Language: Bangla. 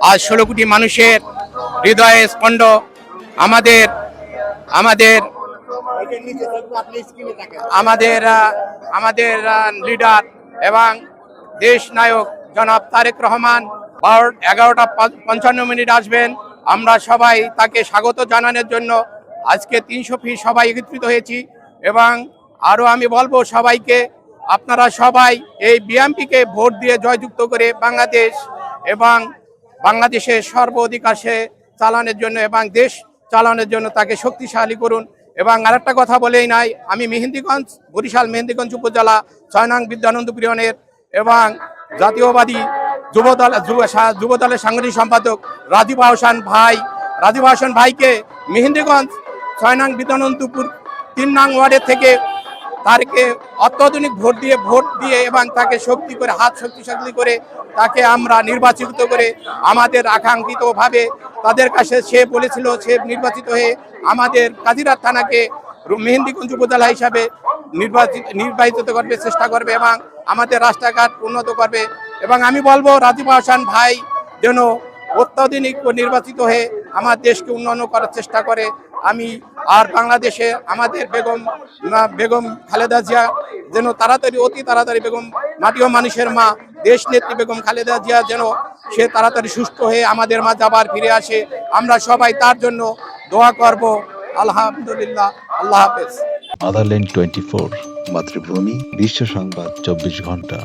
আজ 16 কোটি মানুষের হৃদয়ে স্পন্দ আমাদের আমাদের আমাদের আমাদের লিডার এবং দেশ নায়ক জনাব তারেক রহমান 11:55 আসবেন। আমরা সবাই তাকে স্বাগত জানানোর জন্য আজকে 300 ফিট সবাই একত্রিত হয়েছি। এবং আরও আমি বলবো সবাইকে, আপনারা সবাই এই বিএনপিকে ভোট দিয়ে জয়যুক্ত করে বাংলাদেশ এবং বাংলাদেশের সর্ব অধিকার চালানোর জন্য এবং দেশ চালানোর জন্য তাকে শক্তিশালী করুন। এবং আরেকটা কথা বলেই নাই, আমি মেহেন্দিগঞ্জ, বরিশাল মেহেন্দিগঞ্জ উপজেলা 6 নং বিদ্যানন্দ প্রিয়নের এবং জাতীয়বাদী যুবদলের সাংগঠনিক সম্পাদক রাজীব আহসান ভাইকে মেহেন্দিগঞ্জ 6 নং বিদ্যানন্দপুর 3 নং ওয়ার্ডের থেকে তাকে অত্যাধুনিক ভোট দিয়ে এবং তাকে হাত শক্তিশালী করে তাকে আমরা নির্বাচিত করে আমাদের আকাঙ্ক্ষিতভাবে তাদের কাছে সে বলেছিল, সে নির্বাচিত হয়ে আমাদের কাজিরাট থানাকে মেহেন্দিগঞ্জ উপজেলা হিসাবে নির্বাচিত করবে, চেষ্টা করবে এবং আমাদের রাস্তাঘাট উন্নত করবে। এবং আমি বলবো রাজীব আহসান ভাই যেন অত্যাধুনিক নির্বাচিত হয়ে আমার দেশকে উন্নয়ন করার চেষ্টা করে। আমি আর বাংলাদেশে আমাদের বেগম খালেদা জিয়া যেন অতি তাড়াতাড়ি মাটিও মানুষের মা দেশ নেত্রী বেগম খালেদা জিয়া যেন সে তাড়াতাড়ি সুস্থ হয়ে আমাদের মাঝে আবার ফিরে আসে। আমরা সবাই তার জন্য দোয়া করব। আলহামদুলিল্লাহ, আল্লাহ হাফেজ। মাদারল্যান্ড 24, মাতৃভূমি, বিশ্ব সংবাদ 24 ঘন্টা।